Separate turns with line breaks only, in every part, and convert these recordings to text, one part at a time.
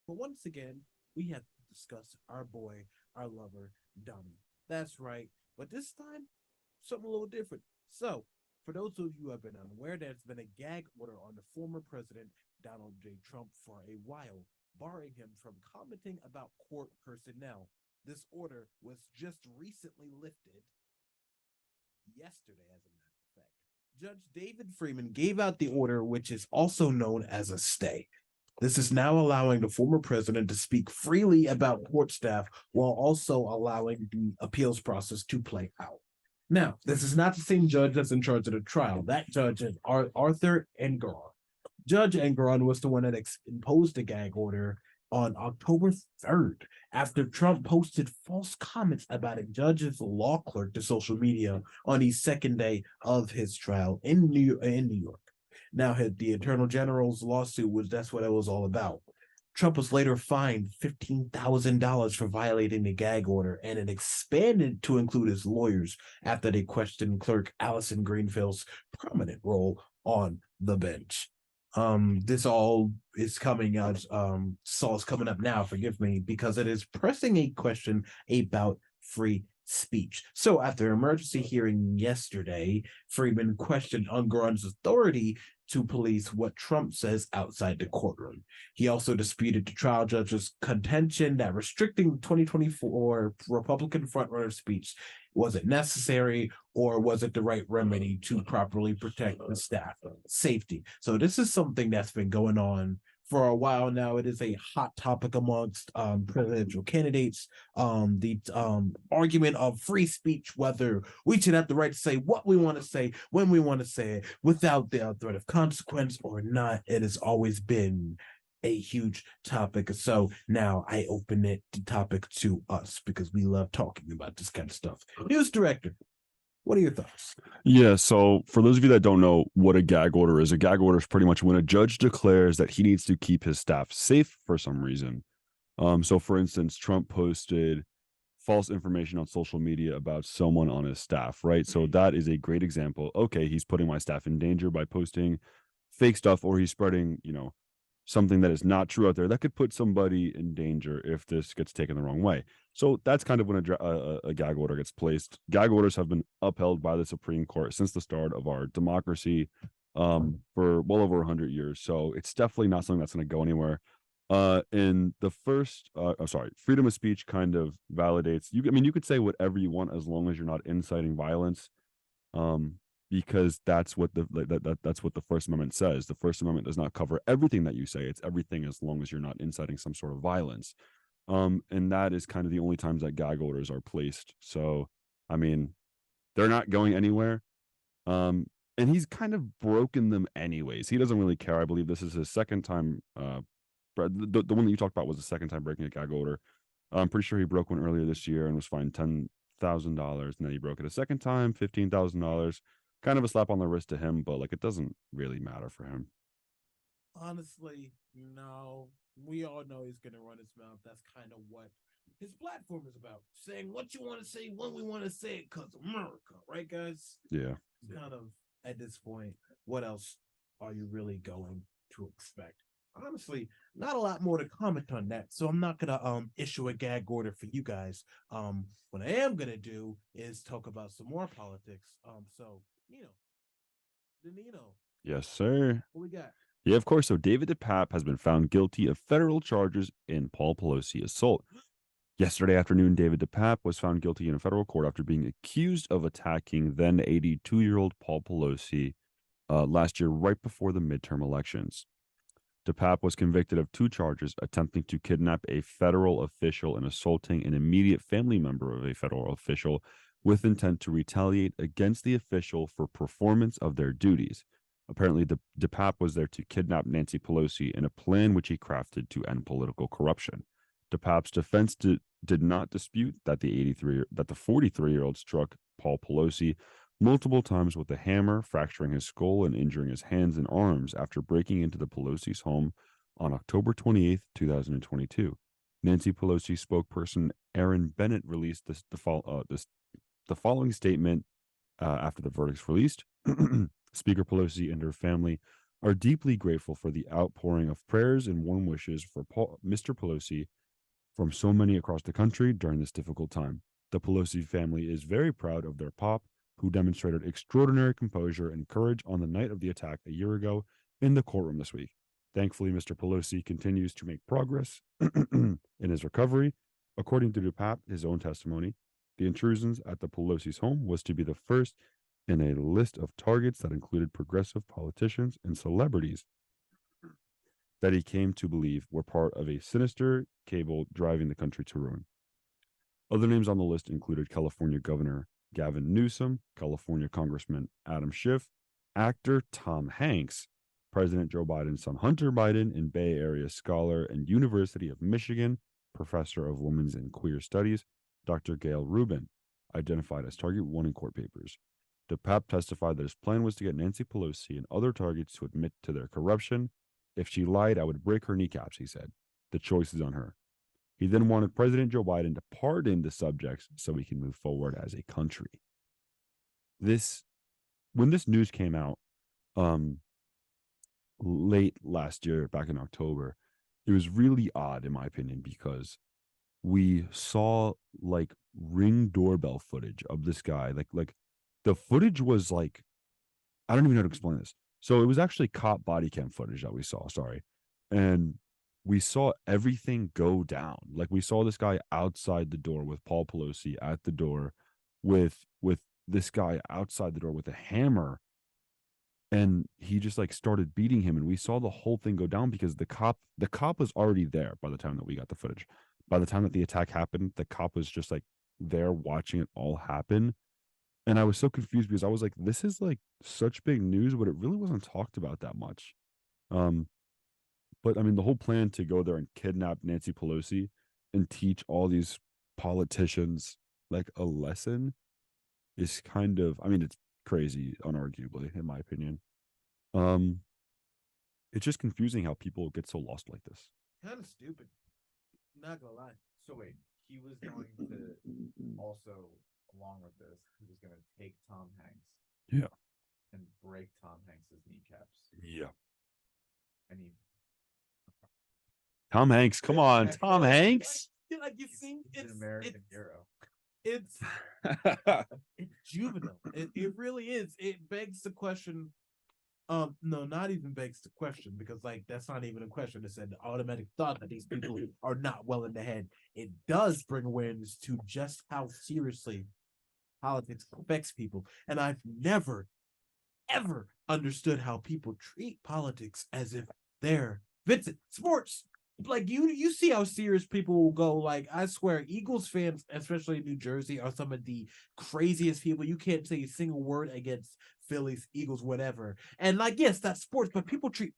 But once again, we have to discuss our boy, our lover, Donnie. That's right. But this time, something a little different. So, for those of you who have been unaware, there's been a gag order on the former president, Donald J. Trump, for a while, barring him from commenting about court personnel. This order was just recently lifted yesterday, as a matter of fact. Judge David Freeman gave out the order, which is also known as a stay. This is now allowing the former president to speak freely about court staff while also allowing the appeals process to play out. Now, this is not the same judge that's in charge of the trial. That judge is Arthur Engoron. Judge Engoron was the one that imposed the gag order on October 3rd after Trump posted false comments about a judge's law clerk to social media on the second day of his trial in New York. Now, the Attorney General's lawsuit was that's what it was all about. Trump was later fined $15,000 for violating the gag order, and it expanded to include his lawyers after they questioned clerk Allison Greenfield's prominent role on the bench. This all is coming out. Saul's coming up now. Forgive me, because it is pressing a question about free speech. So, after emergency hearing yesterday, Freeman questioned Unger's authority to police what Trump says outside the courtroom. He also disputed the trial judge's contention that restricting 2024 Republican frontrunner speech was it necessary or was it the right remedy to properly protect the staff safety. So this is something that's been going on for a while now. It is a hot topic amongst presidential candidates. The argument of free speech, whether we should have the right to say what we want to say when we want to say it without the threat of consequence or not, it has always been a huge topic. So now I open it the topic to us because we love talking about this kind of stuff. News director, what are your thoughts?
Yeah, so for those of you that don't know what a gag order is pretty much when a judge declares that he needs to keep his staff safe for some reason. So for instance, Trump posted false information on social media about someone on his staff, right? So that is a great example. Okay, he's putting my staff in danger by posting fake stuff, or he's spreading, something that is not true out there that could put somebody in danger if this gets taken the wrong way. So that's kind of when a gag order gets placed. Gag orders have been upheld by the Supreme Court since the start of our democracy for well over 100 years. So it's definitely not something that's going to go anywhere. In the first, freedom of speech kind of validates you. I mean, you could say whatever you want as long as you're not inciting violence. Because that's what that's what the First Amendment says. The First Amendment does not cover everything that you say. It's everything as long as you're not inciting some sort of violence. And that is kind of the only times that gag orders are placed. So, I mean, they're not going anywhere. And he's kind of broken them anyways. He doesn't really care. I believe this is his second time. The one that you talked about was the second time breaking a gag order. I'm pretty sure he broke one earlier this year and was fined $10,000. And then he broke it a second time, $15,000. Kind of a slap on the wrist to him, but it doesn't really matter for him.
Honestly, no. We all know he's gonna run his mouth. That's kind of what his platform is about. Saying what you want to say when we want to say it, because America, right, guys?
Yeah.
It's kind of at this point, what else are you really going to expect? Honestly, not a lot more to comment on that. So I'm not gonna issue a gag order for you guys. What I am gonna do is talk about some more politics. So Nino,
Yes, sir.
what we got?
Yeah, of course. So David DePape has been found guilty of federal charges in Paul Pelosi assault. Yesterday afternoon, David DePape was found guilty in a federal court after being accused of attacking then 82-year-old Paul Pelosi last year, right before the midterm elections. DePape was convicted of 2 charges: attempting to kidnap a federal official and assaulting an immediate family member of a federal official with intent to retaliate against the official for performance of their duties. Apparently, DePape was there to kidnap Nancy Pelosi in a plan which he crafted to end political corruption. DePape's defense did not dispute that the 43-year-old struck Paul Pelosi multiple times with a hammer, fracturing his skull and injuring his hands and arms after breaking into the Pelosi's home on October 28th, 2022. Nancy Pelosi spokesperson Aaron Bennett released the following statement after the verdict's released. Speaker Pelosi and her family are deeply grateful for the outpouring of prayers and warm wishes for Mr. Pelosi from so many across the country during this difficult time. The Pelosi family is very proud of their pop, who demonstrated extraordinary composure and courage on the night of the attack a year ago in the courtroom this week. Thankfully, Mr. Pelosi continues to make progress in his recovery. According to DuPap, his own testimony, the intrusions at the Pelosi's home was to be the first in a list of targets that included progressive politicians and celebrities that he came to believe were part of a sinister cable driving the country to ruin. Other names on the list included California Governor Gavin Newsom, California Congressman Adam Schiff, actor Tom Hanks, President Joe Biden's son Hunter Biden, and Bay Area scholar and University of Michigan professor of women's and queer studies, Dr. Gail Rubin, identified as target one in court papers. DePape testified that his plan was to get Nancy Pelosi and other targets to admit to their corruption. If she lied, I would break her kneecaps, he said. The choice is on her. He then wanted President Joe Biden to pardon the subjects so we can move forward as a country. When this news came out late last year, back in October, it was really odd, in my opinion, because we saw like Ring doorbell footage of this guy. Like the footage was like, I don't even know how to explain this. So it was actually cop body cam footage that we saw, sorry. And we saw everything go down. Like we saw this guy outside the door with Paul Pelosi at the door with this guy outside the door with a hammer. And he just like started beating him. And we saw the whole thing go down because the cop was already there by the time that we got the footage. By the time that the attack happened, the cop was just like there watching it all happen. And I was so confused because I was like, this is like such big news, but it really wasn't talked about that much. But I mean, the whole plan to go there and kidnap Nancy Pelosi and teach all these politicians like a lesson is kind of, I mean, it's crazy, unarguably, in my opinion. It's just confusing how people get so lost like this.
Kind of stupid. Not gonna lie.
So wait, he was going to also, along with this, he was going to take Tom Hanks.
Yeah.
And break Tom Hanks's kneecaps.
Yeah.
And he.
Tom Hanks, come on, Tom Hanks.
Like you think
He's an American hero.
It's juvenile. It really is. It begs the question. No, not even begs the question, because like that's not even a question. It's an automatic thought that these people are not well in the head. It does bring awareness to just how seriously politics affects people. And I've never, ever understood how people treat politics as if they're Vincent sports. Like you see how serious people will go. Like I swear, Eagles fans, especially in New Jersey, are some of the craziest people. You can't say a single word against Phillies, Eagles, whatever. And like, yes, that's sports, but people treat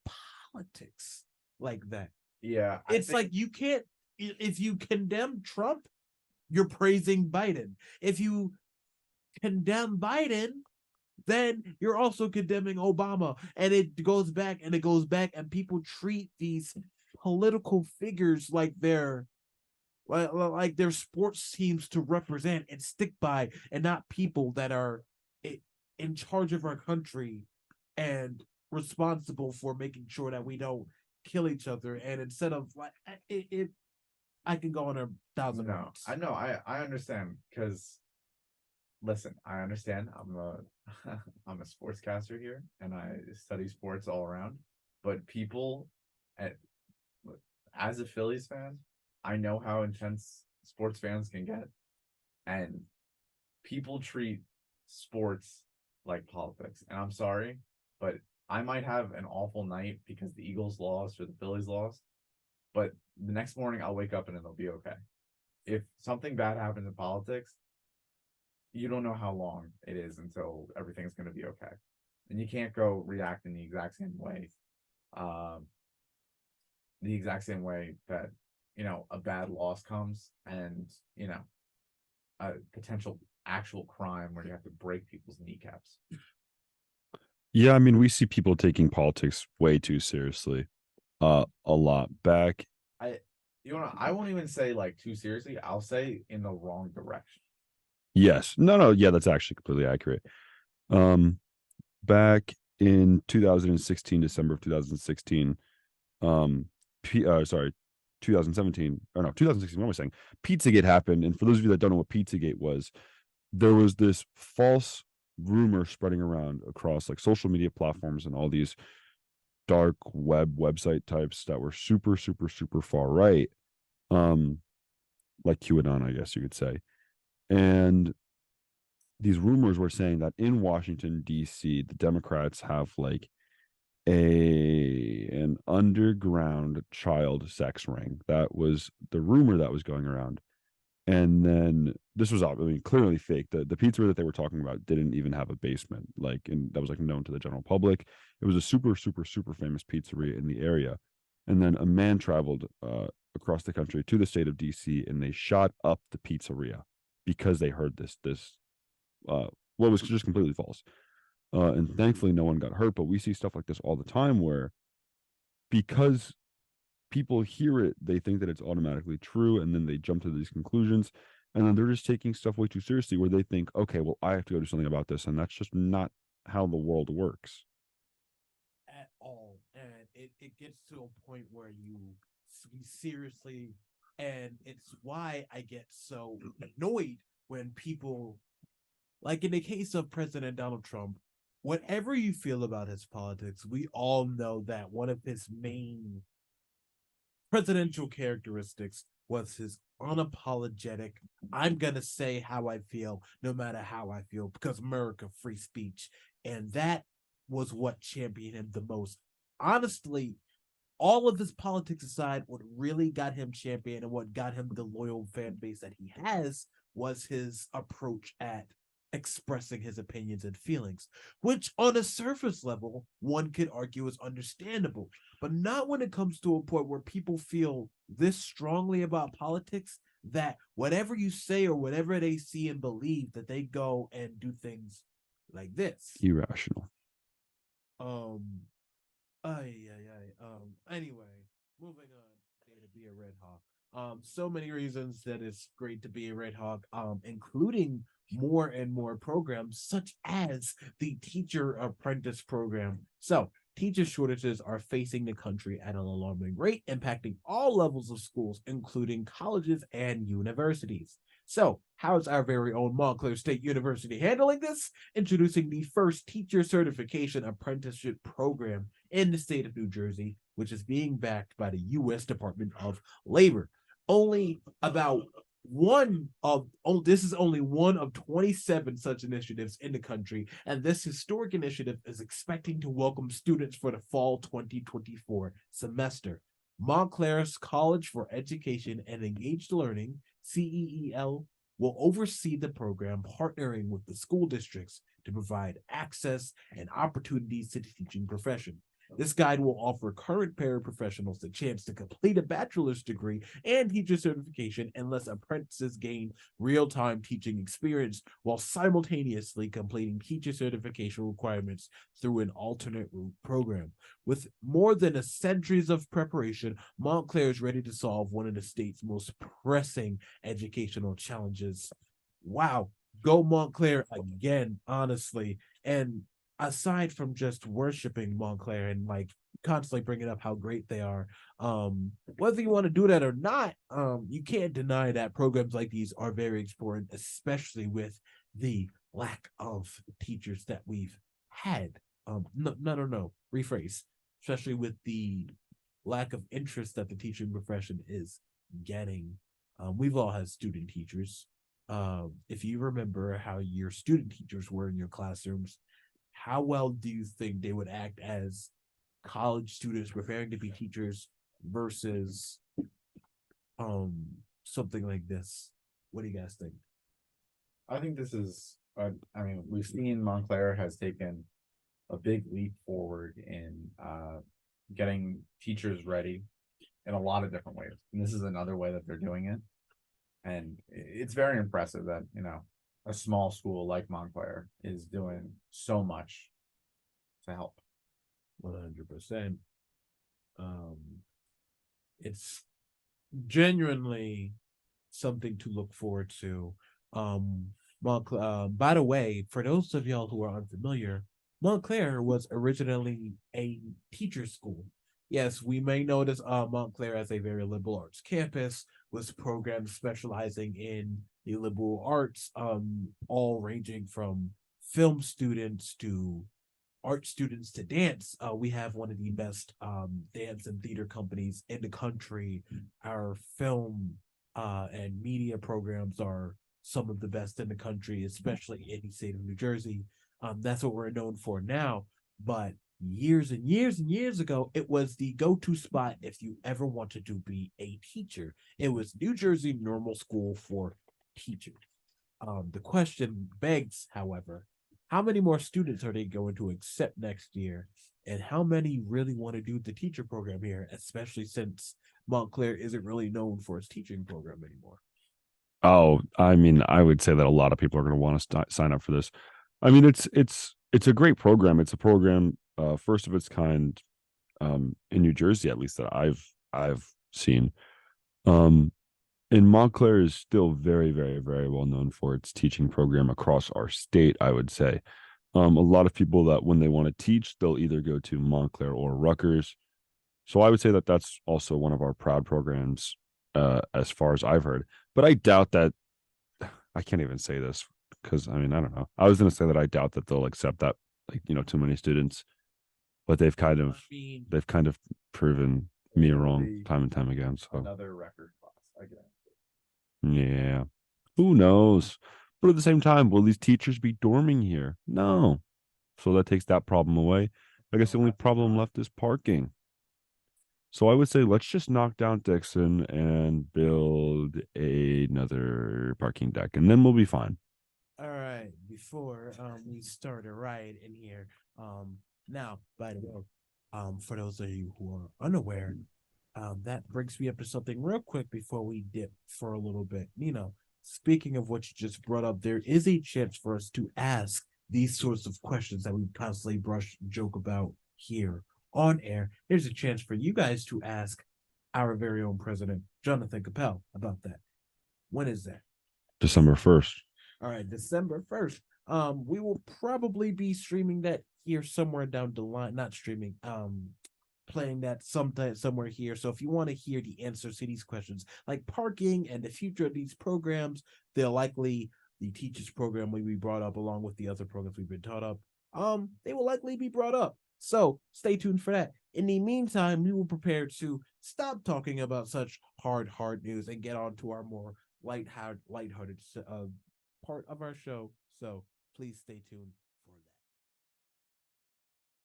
politics like that.
Yeah,
it's like you can't. If you condemn Trump, you're praising Biden. If you condemn Biden, then you're also condemning Obama. And it goes back and it goes back, and people treat these political figures like they're sports teams to represent and stick by, and not people that are in charge of our country and responsible for making sure that we don't kill each other. And instead of like I can go on 1,000 rounds.
I know, I understand, because listen, I understand. I'm a sportscaster here, and I study sports all around. But people as a Phillies fan, I know how intense sports fans can get, and people treat sports like politics. And I'm sorry, but I might have an awful night because the Eagles lost or the Phillies lost, but the next morning I'll wake up and it'll be okay. If something bad happens in politics, you don't know how long it is until everything's going to be okay. And you can't go react in the exact same way. The exact same way that, a bad loss comes, and, a potential actual crime where you have to break people's kneecaps.
Yeah, I mean, we see people taking politics way too seriously. A lot back.
I won't even say like too seriously. I'll say in the wrong direction.
Yes. No. Yeah, that's actually completely accurate. Back in 2016, December of 2016, sorry, 2017, or no, 2016, what am I saying? Pizzagate happened. And for those of you that don't know what Pizzagate was, there was this false rumor spreading around across like social media platforms and all these dark website types that were super, super, super far right. Like QAnon, I guess you could say. And these rumors were saying that in Washington, D.C., the Democrats have like an underground child sex ring. That was the rumor that was going around. And then this was, I mean, clearly fake. The pizzeria that they were talking about didn't even have a basement, like, and that was like known to the general public. It was a super, super, super famous pizzeria in the area. And then a man traveled across the country to the state of DC, and they shot up the pizzeria because they heard this what was just completely false. And thankfully, no one got hurt. But we see stuff like this all the time where, because people hear it, they think that it's automatically true, and then they jump to these conclusions, and then they're just taking stuff way too seriously, where they think, okay, well, I have to go do something about this, and that's just not how the world works
at all. And it gets to a point where you seriously, and it's why I get so annoyed when people, like in the case of President Donald Trump, whatever you feel about his politics, we all know that one of his main presidential characteristics was his unapologetic, I'm gonna say how I feel no matter how I feel, because America, free speech. And that was what championed him the most. Honestly, all of his politics aside, what really got him championed and what got him the loyal fan base that he has was his approach at expressing his opinions and feelings, which on a surface level, one could argue is understandable, but not when it comes to a point where people feel this strongly about politics that whatever you say or whatever they see and believe, that they go and do things like this.
irrational.
Anyway, moving on to be a Red Hawk. So many reasons that it's great to be a Red Hawk, including more and more programs such as the teacher apprentice program. So teacher shortages are facing the country at an alarming rate, impacting all levels of schools, including colleges and universities. So, how's our very own Montclair State University handling this? Introducing the first teacher certification apprenticeship program in the state of New Jersey, which is being backed by the U.S. Department of Labor. Only about this is only one of 27 such initiatives in the country, and this historic initiative is expecting to welcome students for the fall 2024 semester. Montclair's College for Education and Engaged Learning, CEEL, will oversee the program, partnering with the school districts to provide access and opportunities to the teaching profession. This guide will offer current paraprofessionals the chance to complete a bachelor's degree and teacher certification unless apprentices gain real-time teaching experience while simultaneously completing teacher certification requirements through an alternate route program. With more than a centuries of preparation, Montclair is ready to solve one of the state's most pressing educational challenges. Wow, go Montclair again, honestly. And aside from just worshiping Montclair and like constantly bringing up how great they are, whether you want to do that or not, you can't deny that programs like these are very important, especially with the lack of teachers that we've had. No, rephrase. Especially with the lack of interest that the teaching profession is getting. We've all had student teachers. If you remember how your student teachers were in your classrooms, how well do you think they would act as college students preparing to be teachers versus something like this? What do you guys think?
I think this is, I mean, we've seen Montclair has taken a big leap forward in getting teachers ready in a lot of different ways. And this is another way that they're doing it. And it's very impressive that, a small school like Montclair is doing so much to help.
100%. It's genuinely something to look forward to. By the way, for those of y'all who are unfamiliar, Montclair was originally a teacher school. Yes, we may notice Montclair as a very liberal arts campus with programs specializing in the liberal arts, all ranging from film students to art students to dance. We have one of the best dance and theater companies in the country. Our film and media programs are some of the best in the country, especially in the state of New Jersey. That's what we're known for now. But years and years and years ago, it was the go-to spot if you ever wanted to be a teacher. It was New Jersey Normal School for teachers. The question begs, however, how many more students are they going to accept next year? And how many really want to do the teacher program here, especially since Montclair isn't really known for its teaching program anymore?
Oh, I mean, I would say that a lot of people are going to want to sign up for this. I mean, it's a great program. It's a program, first of its kind, in New Jersey, at least that I've seen. Um, and Montclair is still very, very, very well known for its teaching program across our state, I would say. A lot of people that when they want to teach, they'll either go to Montclair or Rutgers. So I would say that that's also one of our proud programs, as far as I've heard. But I doubt that. I can't even say this because I mean I don't know. I was going to say that I doubt that they'll accept that, like, too many students, but
I mean,
they've kind of proven me
It'll
wrong
be
time and time again. So
another record class. I guess.
yeah, who knows? But at the same time, will these teachers be dorming here? No. So that takes that problem away. I guess the only problem left is parking. So I would say let's just knock down Dixon and build another parking deck, and then we'll be fine.
all right, before we start a ride in here, now, by the way, for those of you who are unaware, that brings me up to something real quick before we dip for a little bit. Speaking of what you just brought up, there is a chance for us to ask these sorts of questions that we constantly brush joke about here on air. There's a chance for you guys to ask our very own president, Jonathan Capel, about that. When is that?
December 1st.
All right, December 1st. We will probably be streaming that here somewhere down the line. Not streaming, playing that sometime somewhere here. So if you want to hear the answers to these questions, like parking and the future of these programs, they'll likely the teachers program will be brought up along with the other programs we've been taught up. They will likely be brought up. So stay tuned for that. In the meantime, we will prepare to stop talking about such hard news and get on to our more lighthearted part of our show. So please stay tuned.